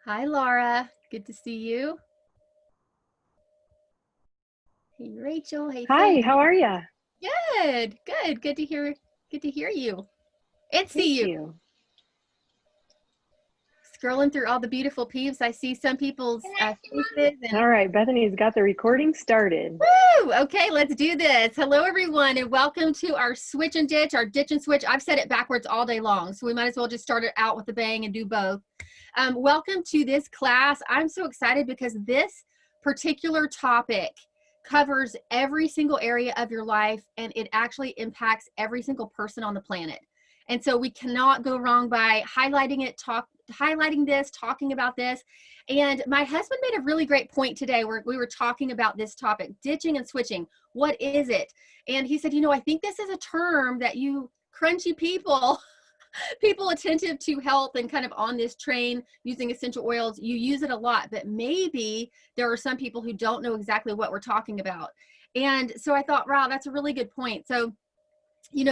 Hi, Laura. Good to see you. Hey, Rachel. Hey, Faith. Hi, how are you? Good, good. Good to hear you and see Thank you. you. Scrolling through all the beautiful peeps, I see some people's faces and All right, Bethany's got the recording started. woo! Okay, let's do this. Hello, everyone, and welcome to our switch and ditch, our ditch and switch. I've said it backwards all day long, so we might as well just start it out with a bang and do both. Welcome to this class. I'm so excited because this particular topic covers every single area of your life, and it actually impacts every single person on the planet. And so we cannot go wrong by highlighting it, highlighting this, talking about this. And my husband made a really great point today where we were talking about this topic, ditching and switching. What is it? And he said, I think this is a term that you crunchy people people attentive to health and kind of on this train using essential oils, you use it a lot, but maybe there are some people who don't know exactly what we're talking about. And so I thought, wow, that's a really good point. So, when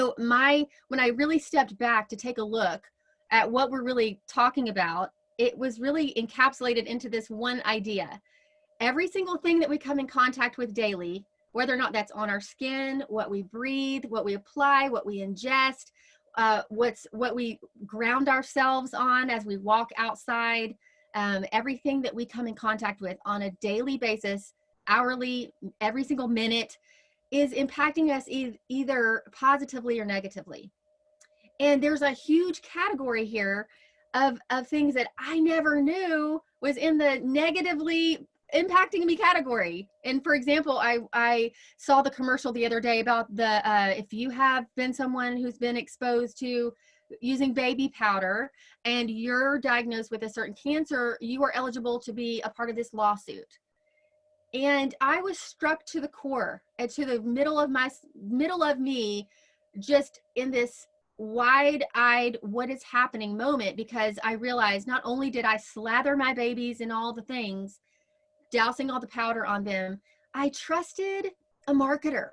I really stepped back to take a look at what we're really talking about, it was really encapsulated into this one idea. Every single thing that we come in contact with daily, whether or not that's on our skin, what we breathe, what we apply, what we ingest, what we ground ourselves on as we walk outside, everything that we come in contact with on a daily basis, hourly, every single minute, is impacting us either positively or negatively. And there's a huge category here of things that I never knew was in the negatively impacting me category. And for example, I saw the commercial the other day about the if you have been someone who's been exposed to using baby powder and you're diagnosed with a certain cancer, you are eligible to be a part of this lawsuit. And I was struck to the core and to the middle of me, just in this wide-eyed what is happening moment, because I realized not only did I slather my babies in all the things, dousing all the powder on them, I trusted a marketer.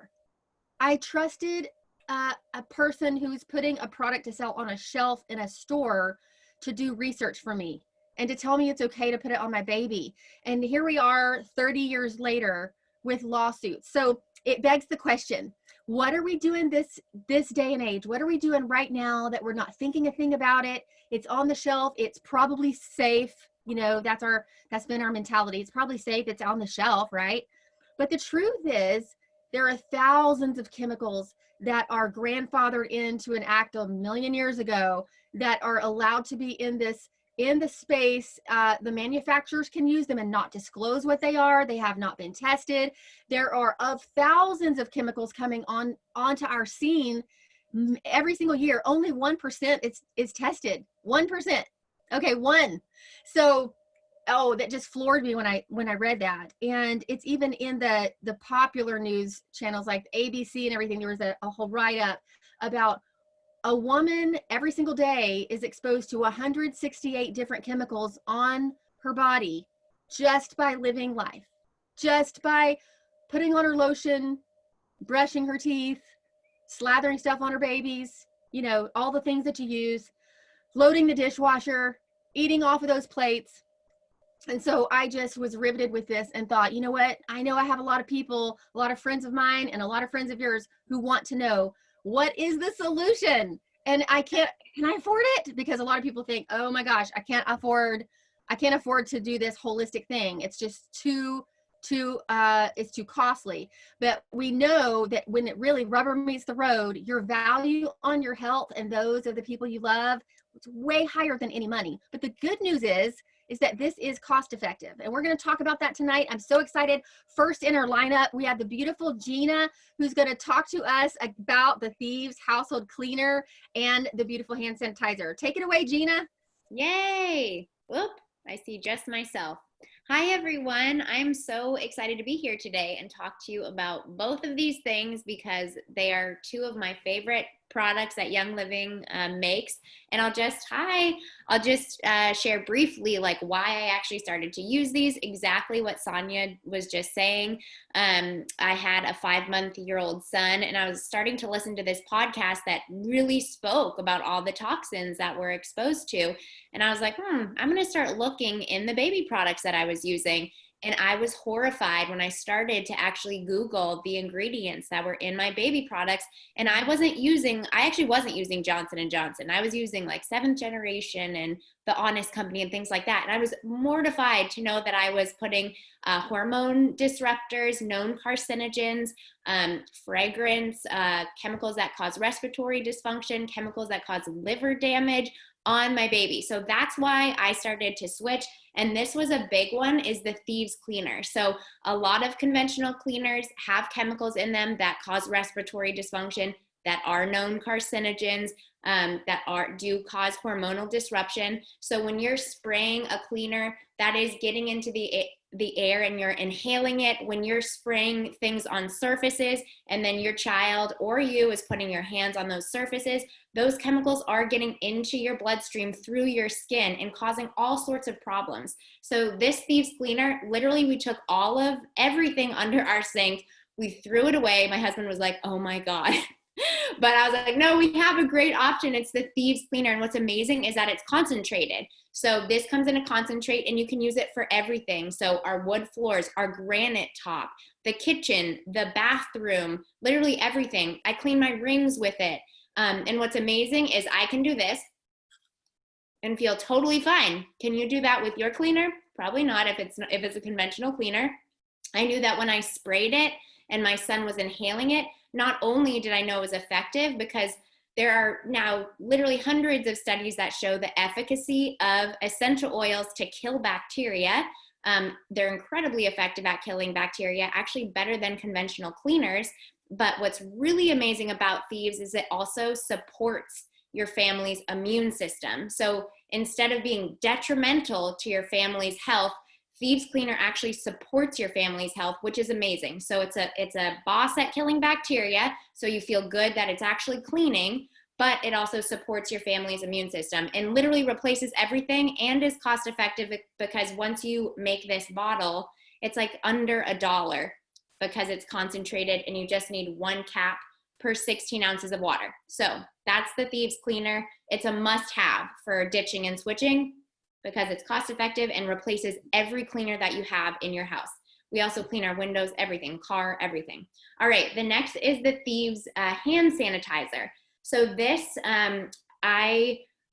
I trusted a person who's putting a product to sell on a shelf in a store to do research for me and to tell me it's okay to put it on my baby. And here we are 30 years later with lawsuits. So it begs the question, what are we doing this day and age? What are we doing right now that we're not thinking a thing about it? It's on the shelf. It's probably safe. That's been our mentality. It's probably safe. It's on the shelf, right? But the truth is, there are thousands of chemicals that are grandfathered into an act a million years ago that are allowed to be in the space. The manufacturers can use them and not disclose what they are. They have not been tested. There are of thousands of chemicals coming onto our scene every single year. Only 1% is tested. 1%. Okay, one. So that just floored me when I read that. And it's even in the popular news channels like ABC and everything. There was a whole write-up about a woman every single day is exposed to 168 different chemicals on her body just by living life, just by putting on her lotion, brushing her teeth, slathering stuff on her babies, all the things that you use, loading the dishwasher, eating off of those plates. And so I just was riveted with this and thought, you know what? I know I have a lot of people, a lot of friends of mine and a lot of friends of yours who want to know, what is the solution? And can I afford it? Because a lot of people think, oh my gosh, I can't afford to do this holistic thing. It's just it's too costly. But we know that when it really rubber meets the road, your value on your health and those of the people you love, it's way higher than any money. But the good news is that this is cost effective. And we're going to talk about that tonight. I'm so excited. First in our lineup, we have the beautiful Gina, who's going to talk to us about the Thieves Household Cleaner and the beautiful hand sanitizer. Take it away, Gina. Yay! Whoop, I see just myself. Hi, everyone. I'm so excited to be here today and talk to you about both of these things because they are two of my favorite products that Young Living makes. And I'll just share briefly like why I actually started to use these, exactly what Sonia was just saying. I had a 5-month-old son, and I was starting to listen to this podcast that really spoke about all the toxins that we're exposed to. And I was like, I'm going to start looking in the baby products that I was using. And I was horrified when I started to actually Google the ingredients that were in my baby products. And I actually wasn't using Johnson & Johnson. I was using like 7th Generation and The Honest Company and things like that. And I was mortified to know that I was putting hormone disruptors, known carcinogens, fragrance, chemicals that cause respiratory dysfunction, chemicals that cause liver damage on my baby. So that's why I started to switch. And this was a big one, is the Thieves Cleaner. So a lot of conventional cleaners have chemicals in them that cause respiratory dysfunction, that are known carcinogens, that do cause hormonal disruption. So when you're spraying a cleaner that is getting into the air and you're inhaling it, when you're spraying things on surfaces and then your child or you is putting your hands on those surfaces, those chemicals are getting into your bloodstream through your skin and causing all sorts of problems. So this Thieves Cleaner, literally we took all of everything under our sink, we threw it away. My husband was like, oh my God. But I was like, no, we have a great option. It's the Thieves Cleaner. And what's amazing is that it's concentrated. So this comes in a concentrate and you can use it for everything. So our wood floors, our granite top, the kitchen, the bathroom, literally everything. I clean my rings with it. And what's amazing is I can do this and feel totally fine. Can you do that with your cleaner? Probably not if it's a conventional cleaner. I knew that when I sprayed it and my son was inhaling it, not only did I know it was effective, because there are now literally hundreds of studies that show the efficacy of essential oils to kill bacteria. They're incredibly effective at killing bacteria, actually better than conventional cleaners. But what's really amazing about Thieves is it also supports your family's immune system. So instead of being detrimental to your family's health, Thieves Cleaner actually supports your family's health, which is amazing. So it's a boss at killing bacteria, so you feel good that it's actually cleaning, but it also supports your family's immune system and literally replaces everything and is cost effective, because once you make this bottle, it's like under $1 because it's concentrated and you just need 1 cap per 16 ounces of water. So that's the Thieves Cleaner. It's a must-have for ditching and switching, because it's cost effective and replaces every cleaner that you have in your house. We also clean our windows, everything, car, everything. All right, the next is the Thieves hand sanitizer. So this,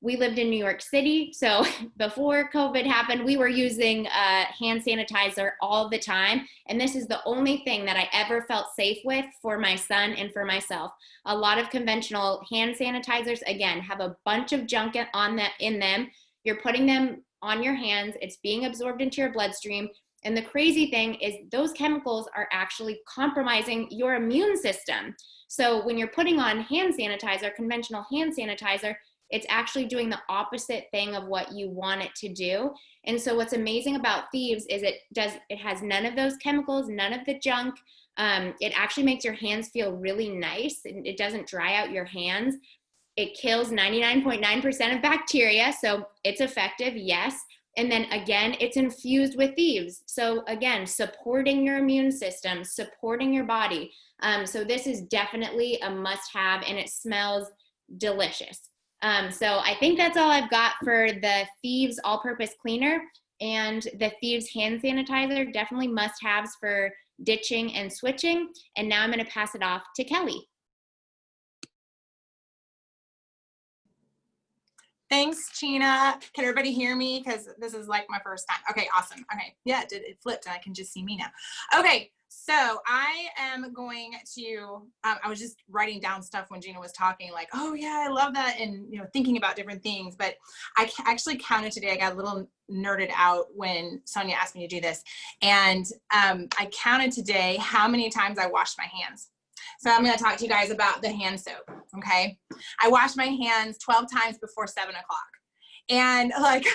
we lived in New York City. So before COVID happened, we were using hand sanitizer all the time. And this is the only thing that I ever felt safe with for my son and for myself. A lot of conventional hand sanitizers, again, have a bunch of junk in them. You're putting them on your hands, it's being absorbed into your bloodstream. And the crazy thing is those chemicals are actually compromising your immune system. So when you're putting on hand sanitizer, conventional hand sanitizer, it's actually doing the opposite thing of what you want it to do. And so what's amazing about Thieves is it has none of those chemicals, none of the junk. It actually makes your hands feel really nice, and it doesn't dry out your hands. It kills 99.9% of bacteria, so it's effective, yes. And then again, it's infused with Thieves. So again, supporting your immune system, supporting your body. So this is definitely a must-have, and it smells delicious. So I think that's all I've got for the Thieves all-purpose cleaner, and the Thieves hand sanitizer, definitely must-haves for ditching and switching. And now I'm going to pass it off to Kelly. Thanks, Gina. Can everybody hear me? Because this is like my first time. Okay, awesome. Okay, yeah, it flipped and I can just see me now. Okay, so I am going to, I was just writing down stuff when Gina was talking, like, oh yeah, I love that, and thinking about different things. But I actually counted today. I got a little nerded out when Sonia asked me to do this. And I counted today how many times I washed my hands. So I'm going to talk to you guys about the hand soap, okay? I wash my hands 12 times before 7 o'clock. And like,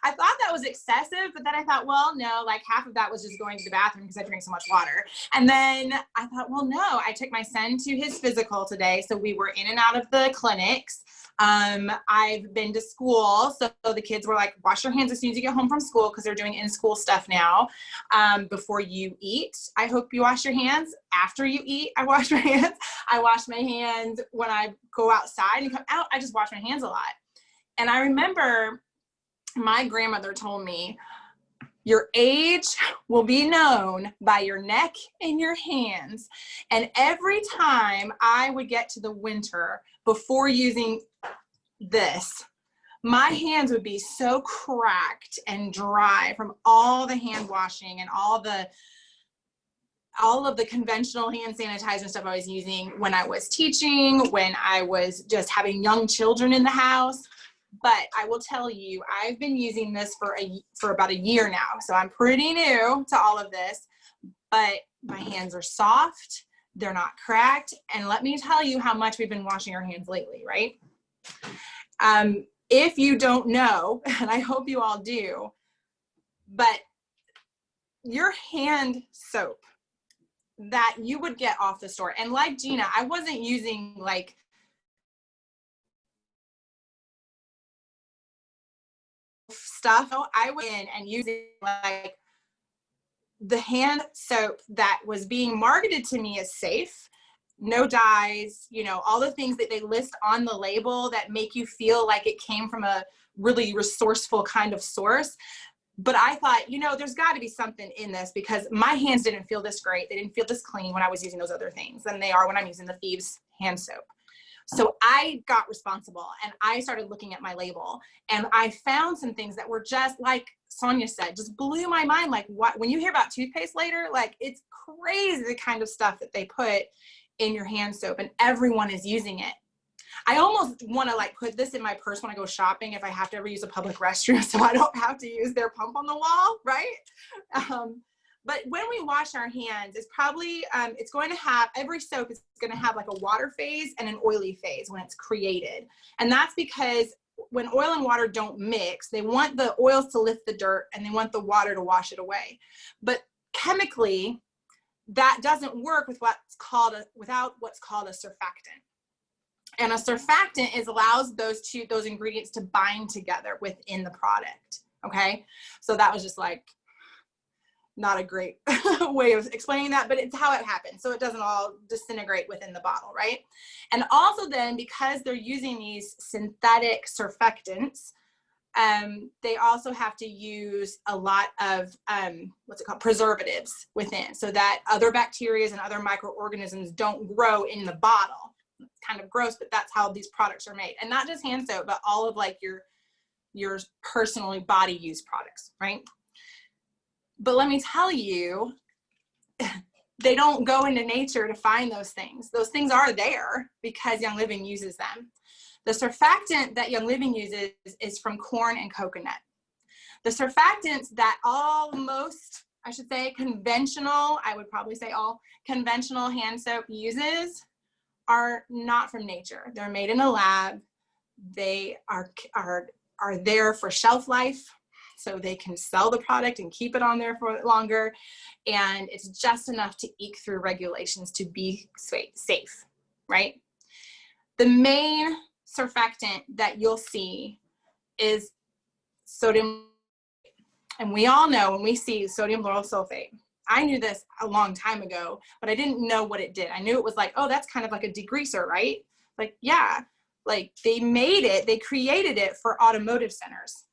I thought that was excessive, but then I thought, well, no, like half of that was just going to the bathroom because I drink so much water. And then I thought, well, no, I took my son to his physical today. So we were in and out of the clinics. I've been to school. So the kids were like, wash your hands as soon as you get home from school, because they're doing in-school stuff now. Before you eat, I hope you wash your hands. After you eat, I wash my hands. I wash my hands when I go outside and come out. I just wash my hands a lot. And I remember my grandmother told me, your age will be known by your neck and your hands. And every time I would get to the winter before using this, my hands would be so cracked and dry from all the hand washing and all of the conventional hand sanitizer stuff I was using when I was teaching, when I was just having young children in the house. But I will tell you, I've been using this for about a year now. So I'm pretty new to all of this, but my hands are soft. They're not cracked. And let me tell you how much we've been washing our hands lately, right? If you don't know, and I hope you all do, but your hand soap that you would get off the store, and like Gina, I wasn't using like stuff. I went in and using like the hand soap that was being marketed to me as safe, no dyes, you know, all the things that they list on the label that make you feel like it came from a really resourceful kind of source. But I thought, you know, there's got to be something in this, because my hands didn't feel this great. They didn't feel this clean when I was using those other things than they are when I'm using the Thieves hand soap. So I got responsible and I started looking at my label, and I found some things that were just like Sonia said, just blew my mind. Like, what, when you hear about toothpaste later, like it's crazy the kind of stuff that they put in your hand soap, and everyone is using it. I almost want to like put this in my purse when I go shopping if I have to ever use a public restroom, so I don't have to use their pump on the wall, right? But when we wash our hands, it's probably, it's going to have, every soap is going to have like a water phase and an oily phase when it's created. And that's because when oil and water don't mix, they want the oils to lift the dirt and they want the water to wash it away. But chemically, that doesn't work with without what's called a surfactant. And a surfactant allows those ingredients to bind together within the product. Okay. So that was just like, not a great way of explaining that, but it's how it happens. So it doesn't all disintegrate within the bottle, right? And also then, because they're using these synthetic surfactants, they also have to use a lot of, preservatives within, so that other bacteria and other microorganisms don't grow in the bottle. It's kind of gross, but that's how these products are made. And not just hand soap, but all of like your personally body use products, right? But let me tell you, they don't go into nature to find those things. Those things are there because Young Living uses them. The surfactant that Young Living uses is from corn and coconut. The surfactants that conventional, I would probably say all conventional hand soap uses are not from nature. They're made in a lab. They are there for shelf life, so they can sell the product and keep it on there for longer. And it's just enough to eke through regulations to be safe, right? The main surfactant that you'll see is sodium. And we all know when we see sodium lauryl sulfate, I knew this a long time ago, but I didn't know what it did. I knew it was like, oh, that's kind of like a degreaser, right? Like, yeah, like they created it for automotive centers,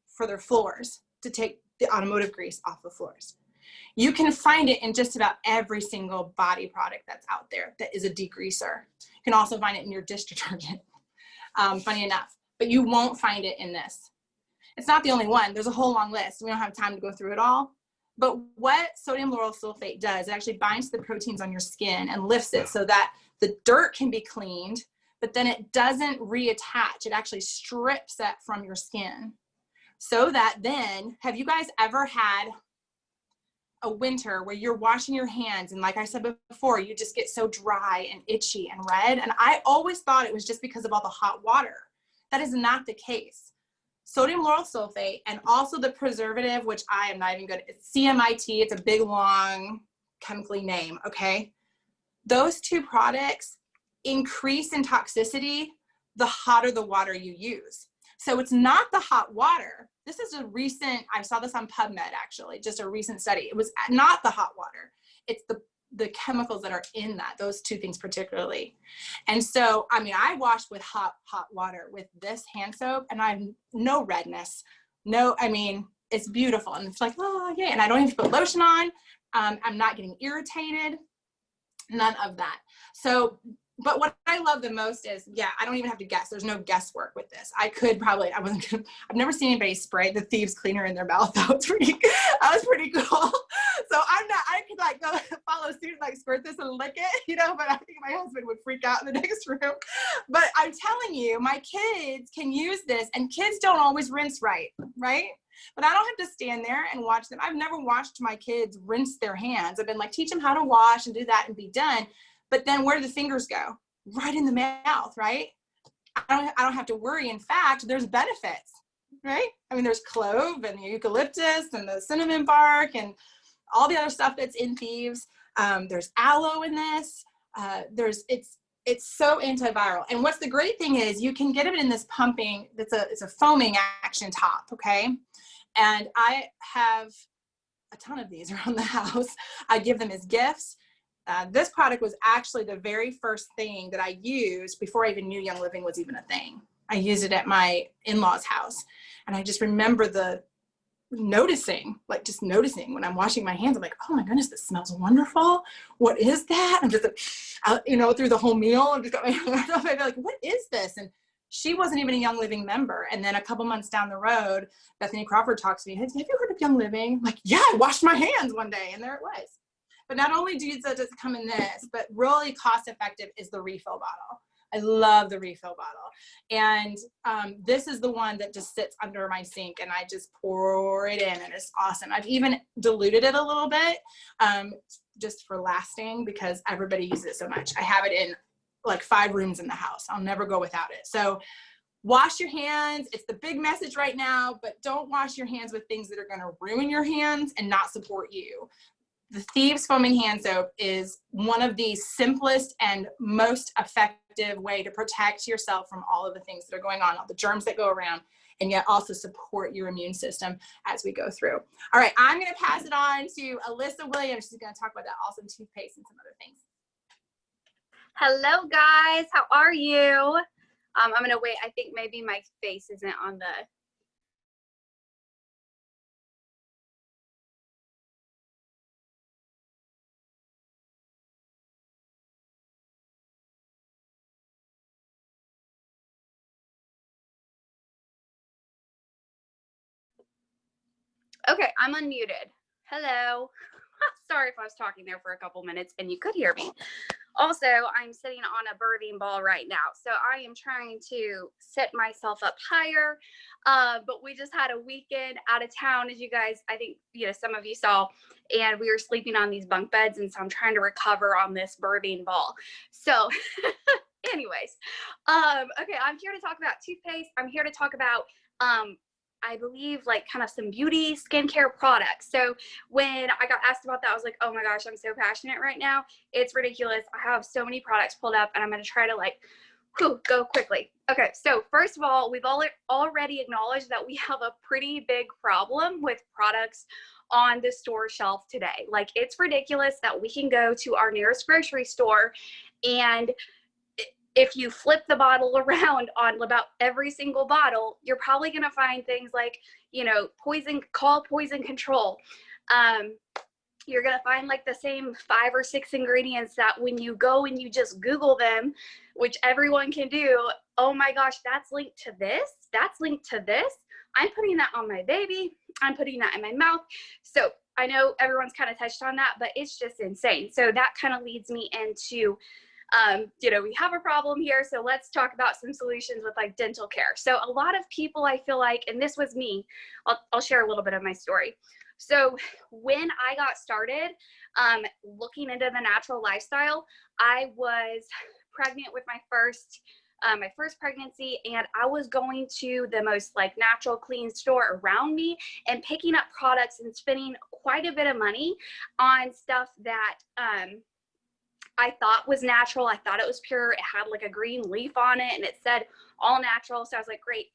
for their floors, to take the automotive grease off the floors. You can find it in just about every single body product that's out there that is a degreaser. You can also find it in your dish detergent, funny enough, but you won't find it in this. It's not the only one. There's a whole long list. We don't have time to go through it all. But what sodium lauryl sulfate does, it actually binds to the proteins on your skin and lifts it so that the dirt can be cleaned, but then it doesn't reattach. It actually strips that from your skin. So that then, have you guys ever had a winter where you're washing your hands and, like I said before, you just get so dry and itchy and red? And I always thought it was just because of all the hot water. That is not the case. sodium lauryl sulfate, and also the preservative, which I am not even good at. It's CMIT. It's a big, long chemically name, okay? Those two products increase in toxicity the hotter the water you use. So it's not the hot water. This is a recent, I saw this on PubMed actually, just a recent study. It was not the hot water. It's the chemicals that are in that, those two things particularly. And so, I mean, I washed with hot water with this hand soap and I have no redness. No, I mean, it's beautiful. And it's like, oh, yeah. And I don't even put lotion on. I'm not getting irritated. None of that. So, but what I love the most is, yeah, I don't even have to guess. There's no guesswork with this. I could probably, I've never seen anybody spray the thieves cleaner in their mouth. That was pretty cool. So I could like go follow suit, like squirt this and lick it, you know, but I think my husband would freak out in the next room. But I'm telling you, my kids can use this, and kids don't always rinse right? But I don't have to stand there and watch them. I've never watched my kids rinse their hands. I've been like, teach them how to wash and do that and be done. But then where do the fingers go? Right in the mouth, right? I don't have to worry. In fact, there's benefits, right? I mean, there's clove and the eucalyptus and the cinnamon bark and all the other stuff that's in thieves. There's aloe in this. It's so antiviral. And what's the great thing is you can get it in this pumping, it's a foaming action top, okay? And I have a ton of these around the house. I give them as gifts. This product was actually the very first thing that I used before I even knew Young Living was even a thing. I used it at my in-laws' house. And I just remember noticing when I'm washing my hands, I'm like, oh my goodness, this smells wonderful. What is that? I'm just, through the whole meal, I'm just got my hands off. I'd be like, what is this? And she wasn't even a Young Living member. And then a couple months down the road, Bethany Crawford talks to me, have you heard of Young Living? I'm like, yeah, I washed my hands one day and there it was. But not only does it come in this, but really cost effective is the refill bottle. I love the refill bottle. And this is the one that just sits under my sink and I just pour it in and it's awesome. I've even diluted it a little bit just for lasting because everybody uses it so much. I have it in like 5 rooms in the house. I'll never go without it. So wash your hands. It's the big message right now, but don't wash your hands with things that are going to ruin your hands and not support you. The Thieves Foaming Hand Soap is one of the simplest and most effective way to protect yourself from all of the things that are going on, all the germs that go around, and yet also support your immune system as we go through. All right, I'm going to pass it on to Alyssa Williams. She's going to talk about that awesome toothpaste and some other things. Hello, guys. How are you? I'm going to wait. I think maybe my face isn't on the... Okay, I'm unmuted. Hello. Sorry if I was talking there for a couple minutes and you could hear me. Also, I'm sitting on a birthing ball right now, so I am trying to set myself up higher. But we just had a weekend out of town, as you guys, I think, some of you saw, and we were sleeping on these bunk beds, and so I'm trying to recover on this birthing ball. So, anyways, okay, I'm here to talk about toothpaste. I'm here to talk about I believe like kind of some beauty skincare products. So when I got asked about that, I was like, oh my gosh, I'm so passionate right now. It's ridiculous. I have so many products pulled up and I'm going to try to go quickly. Okay. So first of all, we've already acknowledged that we have a pretty big problem with products on the store shelf today. Like it's ridiculous that we can go to our nearest grocery store and if you flip the bottle around on about every single bottle, you're probably going to find things like, poison control. You're going to find like the same 5 or 6 ingredients that when you go and you just Google them, which everyone can do, oh my gosh, that's linked to this. That's linked to this. I'm putting that on my baby. I'm putting that in my mouth. So I know everyone's kind of touched on that, but it's just insane. So that kind of leads me into we have a problem here, so let's talk about some solutions with like dental care. So a lot of people, I feel like, and this was me, I'll share a little bit of my story. So when I got started looking into the natural lifestyle, I was pregnant with my first my first pregnancy, and I was going to the most like natural, clean store around me and picking up products and spending quite a bit of money on stuff that I thought was natural. I thought it was pure. It had like a green leaf on it and it said all natural. So I was like, great.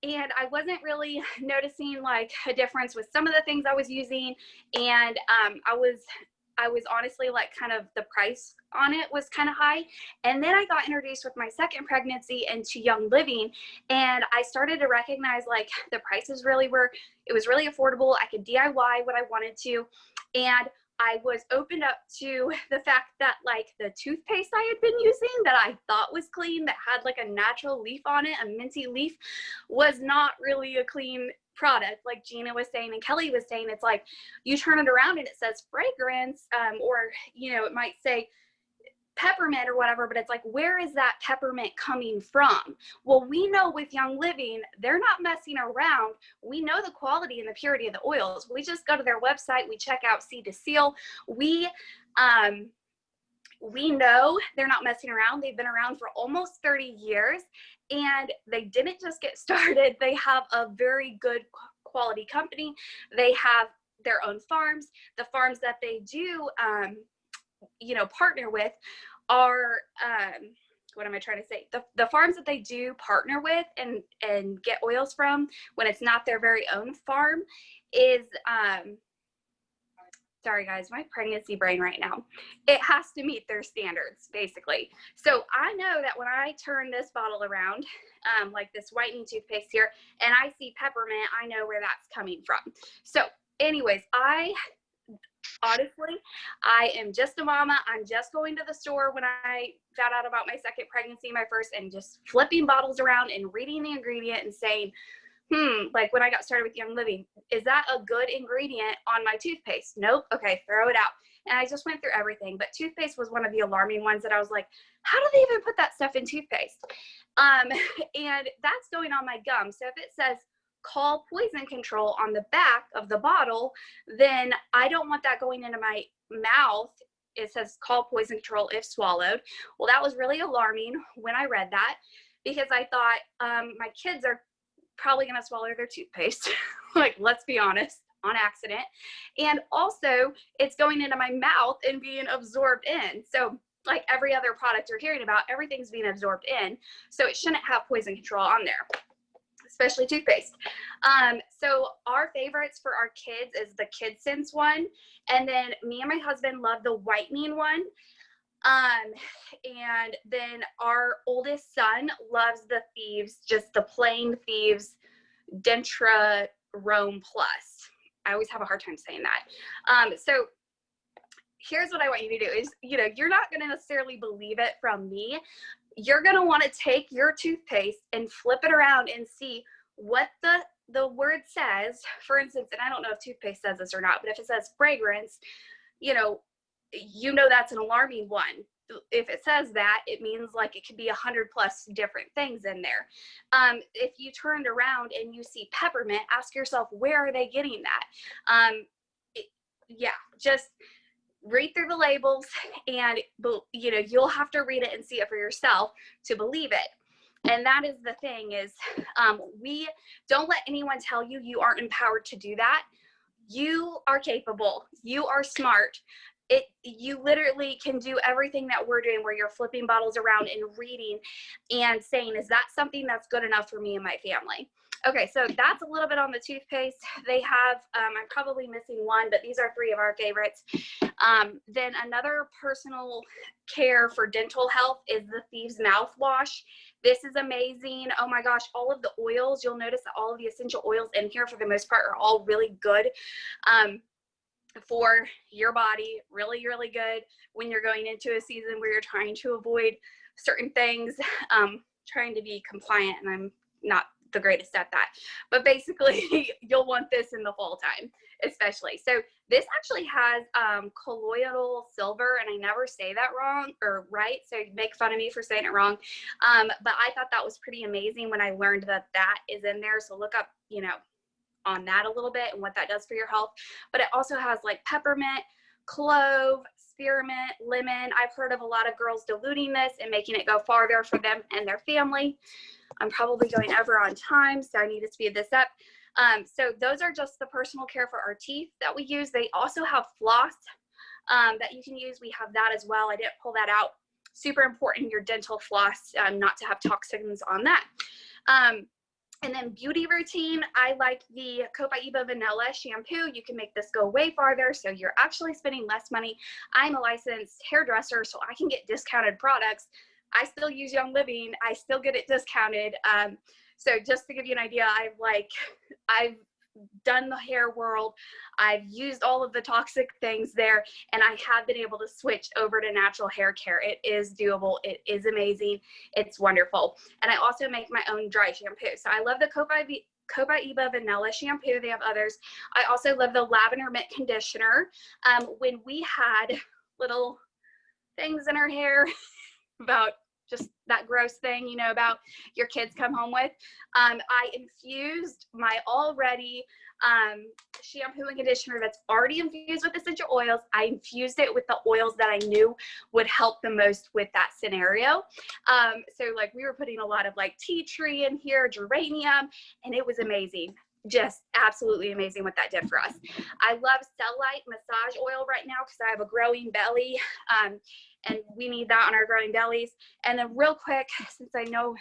And I wasn't really noticing like a difference with some of the things I was using. And I was honestly like kind of the price on it was kind of high. And then I got introduced with my second pregnancy into Young Living. And I started to recognize like the prices really were, it was really affordable. I could DIY what I wanted to. And I was opened up to the fact that like the toothpaste I had been using that I thought was clean, that had like a natural leaf on it, a minty leaf, was not really a clean product. Like Gina was saying and Kelly was saying, it's like you turn it around and it says fragrance, or you know, it might say peppermint or whatever, but it's like, where is that peppermint coming from? Well, we know with Young Living, they're not messing around. We know the quality and the purity of the oils. We just go to their website, we check out seed to seal. We know they're not messing around. They've been around for almost 30 years and they didn't just get started. They have a very good quality company. They have their own farms. The farms that they do, you know, partner with are, what am I trying to say? The farms that they do partner with and get oils from when it's not their very own farm is, sorry guys, my pregnancy brain right now. It has to meet their standards, basically. So I know that when I turn this bottle around, like this whitening toothpaste here, and I see peppermint, I know where that's coming from. So anyways, honestly, I am just a mama. I'm just going to the store when I found out about my second pregnancy, my first, and just flipping bottles around and reading the ingredient and saying, like when I got started with Young Living, is that a good ingredient on my toothpaste? Nope. Okay, throw it out. And I just went through everything, but toothpaste was one of the alarming ones that I was like, how do they even put that stuff in toothpaste? And that's going on my gum. So if it says call poison control on the back of the bottle, then I don't want that going into my mouth. It says call poison control if swallowed. Well, that was really alarming when I read that, because I thought my kids are probably going to swallow their toothpaste. Like, let's be honest, on accident. And also it's going into my mouth and being absorbed in. So like every other product you're hearing about, everything's being absorbed in. So it shouldn't have poison control on there, especially toothpaste. So our favorites for our kids is the Kid Sense one. And then me and my husband love the whitening one. And then our oldest son loves the Thieves, just the plain Thieves Dentra Rome Plus. I always have a hard time saying that. So here's what I want you to do is, you know, you're not going to necessarily believe it from me. You're going to want to take your toothpaste and flip it around and see what the word says. For instance, and I don't know if toothpaste says this or not, but if it says fragrance, you know that's an alarming one. If it says that, it means like it could be 100+ different things in there. If you turned around and you see peppermint, ask yourself, where are they getting that? Just read through the labels, and you know, you'll have to read it and see it for yourself to believe it. And that is the thing is, we don't let anyone tell you you aren't empowered to do that. You are capable. You are smart. You literally can do everything that we're doing, where you're flipping bottles around and reading and saying, is that something that's good enough for me and my family? Okay, so that's a little bit on the toothpaste. They have, I'm probably missing one, but these are 3 of our favorites. Then another personal care for dental health is the Thieves mouthwash. This is amazing. Oh my gosh, all of the oils, you'll notice that all of the essential oils in here for the most part are all really good. For your body, really, really good when you're going into a season where you're trying to avoid certain things, trying to be compliant, and I'm not the greatest at that. But basically, you'll want this in the fall time, especially. So this actually has colloidal silver, and I never say that wrong or right, so make fun of me for saying it wrong. But I thought that was pretty amazing when I learned that that is in there. So look up, you know, on that a little bit and what that does for your health. But it also has like peppermint, clove, spearmint, lemon. I've heard of a lot of girls diluting this and making it go farther for them and their family. I'm probably going over on time, so I need to speed this up. So those are just the personal care for our teeth that we use. They also have floss that you can use. We have that as well. I didn't pull that out. Super important, your dental floss, not to have toxins on that. And then beauty routine, I like the Copaiba Vanilla shampoo. You can make this go way farther, so you're actually spending less money. I'm a licensed hairdresser, so I can get discounted products. I still use Young Living. I still get it discounted. So just to give you an idea, I've done the hair world. I've used all of the toxic things there, and I have been able to switch over to natural hair care. It is doable. It is amazing. It's wonderful. And I also make my own dry shampoo. So I love the Copaiba Vanilla shampoo. They have others. I also love the Lavender Mint conditioner. When we had little things in our hair about just that gross thing, you know, about your kids come home with, I infused my already shampoo and conditioner that's already infused with essential oils. I infused it with the oils that I knew would help the most with that scenario. So like we were putting a lot of like tea tree in here, geranium, and it was amazing. Just absolutely amazing what that did for us. I love Cellulite massage oil right now because I have a growing belly, and we need that on our growing bellies. And then real quick, since I know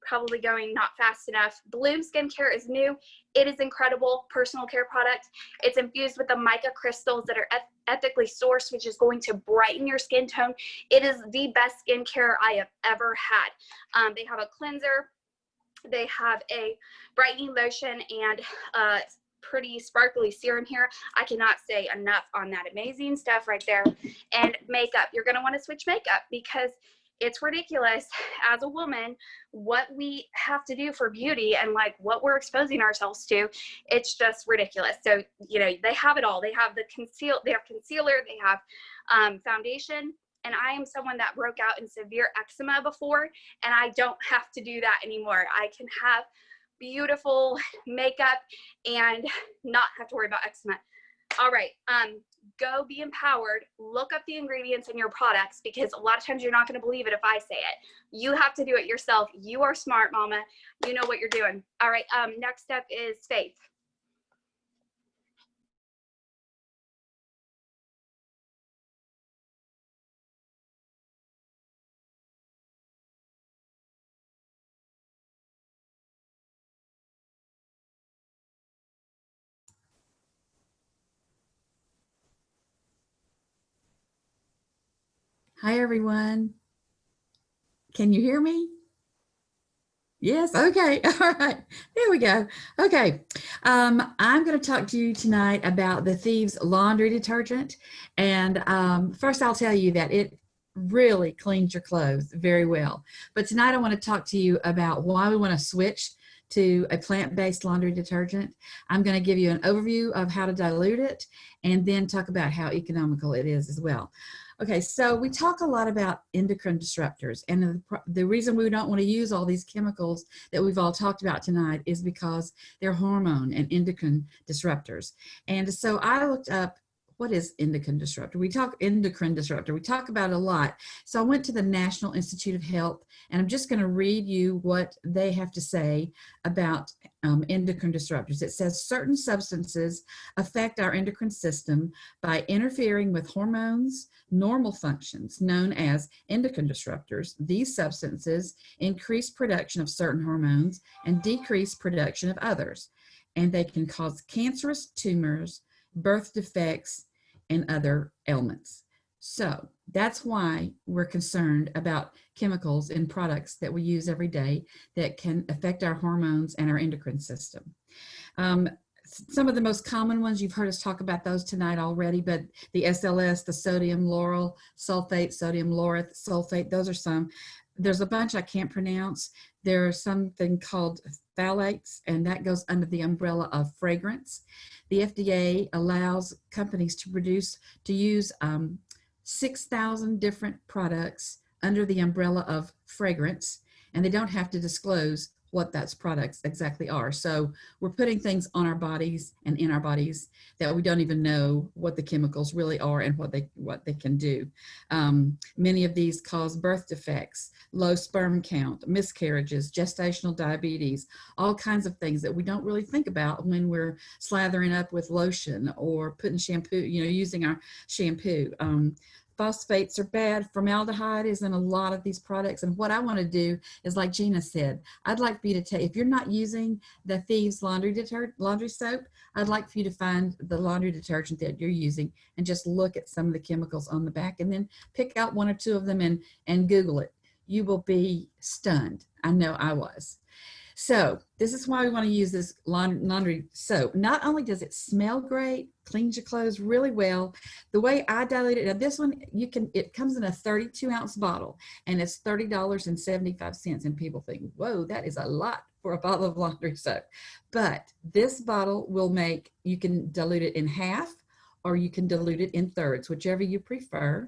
probably going not fast enough, Bloom Skincare is new. It is incredible personal care product. It's infused with the mica crystals that are ethically sourced, which is going to brighten your skin tone. It is the best skincare I have ever had. They have a cleanser. They have a brightening lotion and pretty sparkly serum here. I cannot say enough on that amazing stuff right there. And makeup, you're going to want to switch makeup because it's ridiculous as a woman what we have to do for beauty and like what we're exposing ourselves to. It's just ridiculous. So, you know, they have it all. They have concealer, they have foundation. And I am someone that broke out in severe eczema before, and I don't have to do that anymore. I can have beautiful makeup and not have to worry about eczema. All right, go be empowered. Look up the ingredients in your products because a lot of times you're not going to believe it if I say it. You have to do it yourself. You are smart, mama. You know what you're doing. All right, next up is Faith. Hi, everyone. Can you hear me? Yes. Okay. All right. There we go. Okay. I'm going to talk to you tonight about the Thieves laundry detergent. And first, I'll tell you that it really cleans your clothes very well. But tonight, I want to talk to you about why we want to switch to a plant-based laundry detergent. I'm going to give you an overview of how to dilute it and then talk about how economical it is as well. Okay, so we talk a lot about endocrine disruptors, and the reason we don't want to use all these chemicals that we've all talked about tonight is because they're hormone and endocrine disruptors. And so I looked up what is endocrine disruptor. We talk about it a lot. So I went to the National Institute of Health, and I'm just going to read you what they have to say about endocrine disruptors. It says certain substances affect our endocrine system by interfering with hormones, normal functions known as endocrine disruptors. These substances increase production of certain hormones and decrease production of others, and they can cause cancerous tumors, birth defects, and other ailments. So that's why we're concerned about chemicals in products that we use every day that can affect our hormones and our endocrine system. Some of the most common ones, you've heard us talk about those tonight already, but the SLS, the sodium lauryl sulfate, sodium laureth sulfate, those are some. There's a bunch I can't pronounce. There's something called phthalates, and that goes under the umbrella of fragrance. The FDA allows companies to use 6,000 different products under the umbrella of fragrance, and they don't have to disclose what those products exactly are. So we're putting things on our bodies and in our bodies that we don't even know what the chemicals really are and what they can do. Many of these cause birth defects, low sperm count, miscarriages, gestational diabetes, all kinds of things that we don't really think about when we're slathering up with lotion or putting shampoo, using our shampoo. Phosphates are bad. Formaldehyde is in a lot of these products. And what I want to do is, like Gina said, I'd like for you to take, if you're not using the Thieves laundry soap, I'd like for you to find the laundry detergent that you're using and just look at some of the chemicals on the back and then pick out one or two of them and Google it. You will be stunned. I know I was. So this is why we want to use this laundry soap. Not only does it smell great, cleans your clothes really well. The way I dilute it, now this one, it comes in a 32-ounce bottle and it's $30.75. And people think, whoa, that is a lot for a bottle of laundry soap. But this bottle you can dilute it in half or you can dilute it in thirds, whichever you prefer.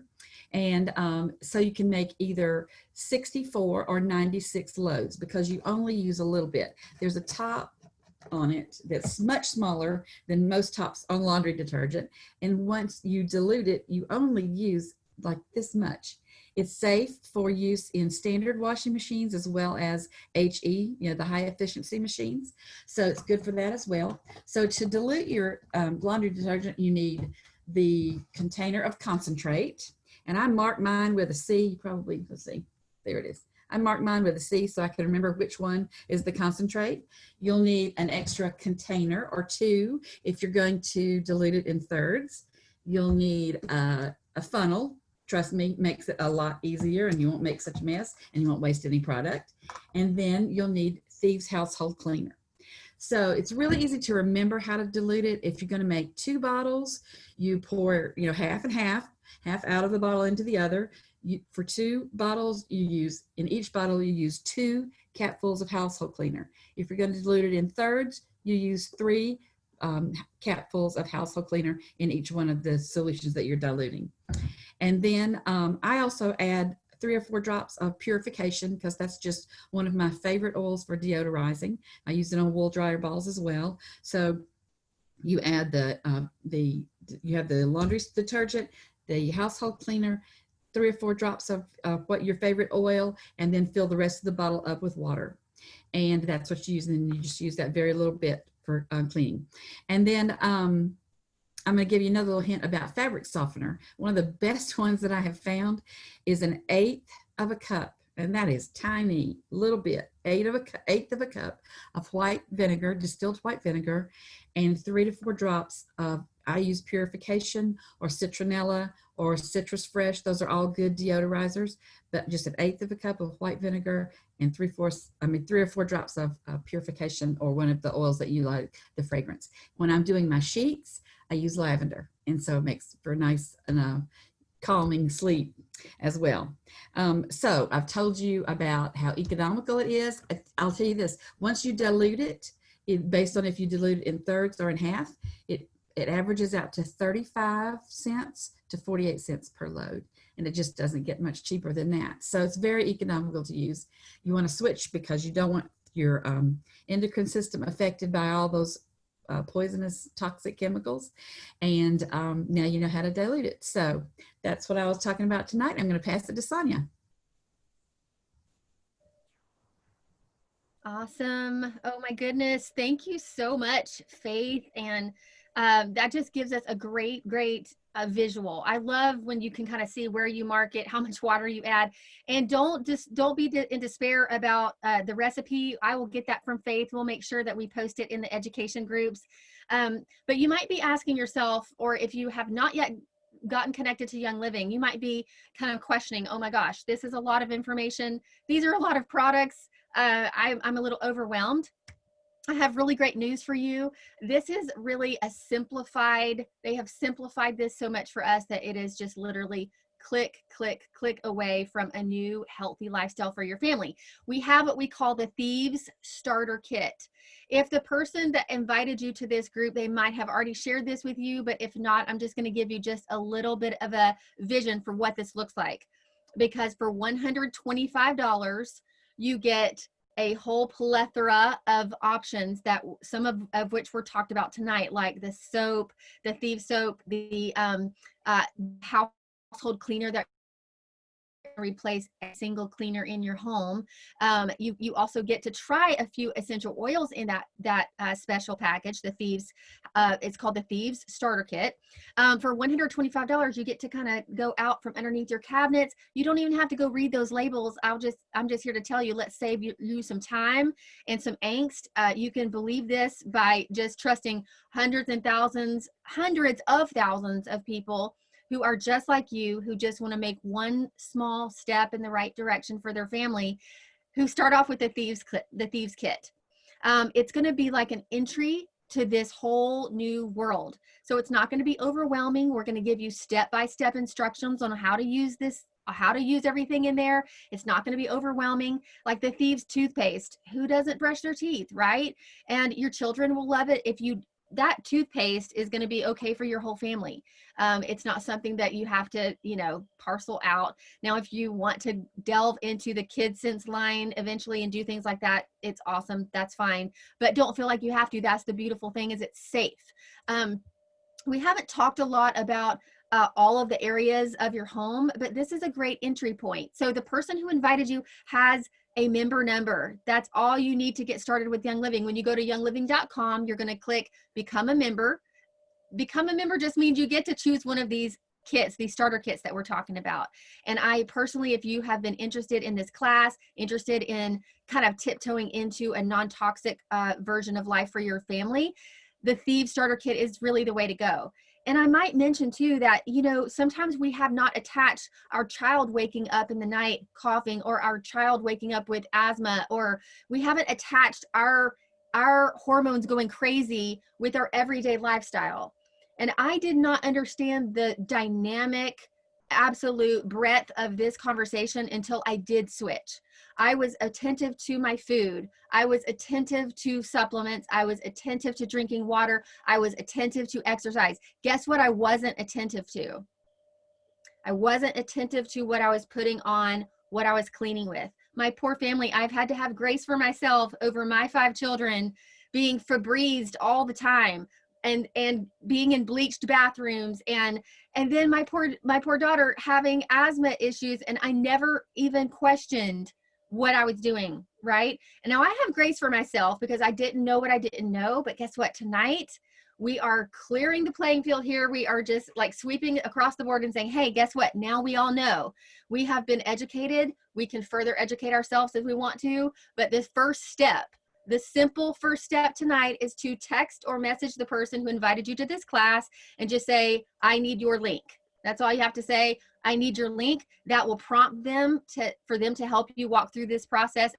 And so you can make either 64 or 96 loads because you only use a little bit. There's a top on it that's much smaller than most tops on laundry detergent. And once you dilute it, you only use like this much. It's safe for use in standard washing machines as well as HE, the high efficiency machines. So it's good for that as well. So to dilute your laundry detergent, you need the container of concentrate. And I marked mine with a C, probably, let's see, there it is. I marked mine with a C so I can remember which one is the concentrate. You'll need an extra container or two if you're going to dilute it in thirds. You'll need a funnel. Trust me, makes it a lot easier and you won't make such a mess and you won't waste any product. And then you'll need Thieves household cleaner. So it's really easy to remember how to dilute it. If you're going to make 2 bottles, you pour, half and half out of the bottle into the other. For 2 bottles, in each bottle, you use 2 capfuls of household cleaner. If you're going to dilute it in thirds, you use 3 capfuls of household cleaner in each one of the solutions that you're diluting. And then I also add 3 or 4 drops of purification because that's just one of my favorite oils for deodorizing. I use it on wool dryer balls as well. So you add you have the laundry detergent, the household cleaner, 3 or 4 drops of what your favorite oil, and then fill the rest of the bottle up with water. And that's what you use. And you just use that very little bit for cleaning. And then I'm going to give you another little hint about fabric softener. One of the best ones that I have found is an 1/8 of a cup. And that is tiny, little bit, 1/8 of a cup of white vinegar, distilled white vinegar, and 3 to 4 drops of, I use purification or citronella or citrus fresh. Those are all good deodorizers, but just 1/8 of a cup of white vinegar and 3 or 4 drops of purification or one of the oils that you like, the fragrance. When I'm doing my sheets, I use lavender. And so it makes for a nice calming sleep as well. So I've told you about how economical it is. I'll tell you this, once you dilute it, based on if you dilute it in thirds or in half, it averages out to 35 cents to 48 cents per load. And it just doesn't get much cheaper than that. So it's very economical to use. You want to switch because you don't want your endocrine system affected by all those poisonous toxic chemicals. And now you know how to dilute it. So that's what I was talking about tonight. I'm going to pass it to Sonia. Awesome. Oh my goodness. Thank you so much, Faith. And that just gives us a great visual. I love when you can kind of see where you mark it, how much water you add, and don't be in despair about the recipe. I will get that from Faith. We'll make sure that we post it in the education groups. But you might be asking yourself, or if you have not yet gotten connected to Young Living, you might be kind of questioning, oh my gosh, this is a lot of information. These are a lot of products. I'm a little overwhelmed. I have really great news for you. This is really they have simplified this so much for us that it is just literally click away from a new healthy lifestyle for your family. We have what we call the Thieves Starter Kit. If the person that invited you to this group, they might have already shared this with you, but if not, I'm just going to give you just a little bit of a vision for what this looks like. Because for $125, you get a whole plethora of options that some of which were talked about tonight, like the soap, the thieves soap, the household cleaner that replace a single cleaner in your home. You also get to try a few essential oils in that special package, the Thieves. It's called the Thieves Starter Kit. For $125, you get to kind of go out from underneath your cabinets. You don't even have to go read those labels. I'm just here to tell you, let's save you some time and some angst. You can believe this by just trusting hundreds of thousands of people who are just like you, who just want to make one small step in the right direction for their family, who start off with the Thieves Kit. It's going to be like an entry to this whole new world. So it's not going to be overwhelming. We're going to give you step-by-step instructions on how to use this, how to use everything in there. It's not going to be overwhelming. Like the Thieves toothpaste. Who doesn't brush their teeth, right? And your children will love it if that toothpaste is going to be okay for your whole family. It's not something that you have to, parcel out. Now, if you want to delve into the Kid Sense line eventually and do things like that, it's awesome. That's fine. But don't feel like you have to. That's the beautiful thing, is it's safe. We haven't talked a lot about all of the areas of your home, but this is a great entry point. So the person who invited you has a member number. That's all you need to get started with Young Living. When you go to youngliving.com, you're going to click Become a Member. Become a member just means you get to choose one of these kits, these starter kits that we're talking about. And I personally, if you have been interested in this class, interested in kind of tiptoeing into a non-toxic version of life for your family, the Thieves Starter Kit is really the way to go. And I might mention too that, sometimes we have not attached our child waking up in the night coughing, or our child waking up with asthma, or we haven't attached our hormones going crazy with our everyday lifestyle. And I did not understand the dynamic, absolute breadth of this conversation until I did switch. I was attentive to my food. I was attentive to supplements. I was attentive to drinking water. I was attentive to exercise. Guess what I wasn't attentive to? I wasn't attentive to what I was putting on, what I was cleaning with. My poor family, I've had to have grace for myself over my 5 children being Febrezed all the time, and being in bleached bathrooms, and then my poor daughter having asthma issues, and I never even questioned what I was doing, right? And now I have grace for myself because I didn't know what I didn't know. But guess what? Tonight, we are clearing the playing field here. We are just like sweeping across the board and saying, hey, guess what? Now we all know. We have been educated. We can further educate ourselves if we want to. But this first step, the simple first step tonight, is to text or message the person who invited you to this class and just say, I need your link. That's all you have to say. I need your link. That will prompt them for them to help you walk through this process.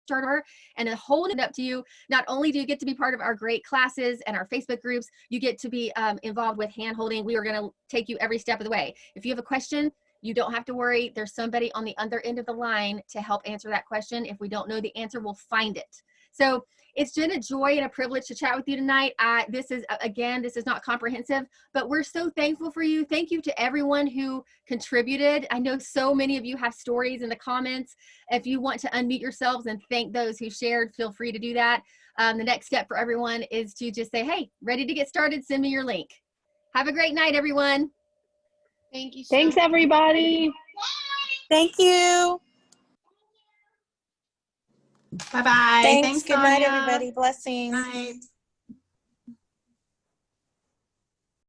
Starter, and a whole up to you. Not only do you get to be part of our great classes and our Facebook groups, you get to be involved with hand holding. We are going to take you every step of the way. If you have a question, you don't have to worry. There's somebody on the other end of the line to help answer that question. If we don't know the answer, we'll find it. So it's been a joy and a privilege to chat with you tonight. This is not comprehensive, but we're so thankful for you. Thank you to everyone who contributed. I know so many of you have stories in the comments. If you want to unmute yourselves and thank those who shared, feel free to do that. The next step for everyone is to just say, hey, ready to get started, send me your link. Have a great night, everyone. Thank you so Thanks, much. everybody. Thank you. Bye-bye. Thanks. Good night, Sonia. everybody. Blessings. Night.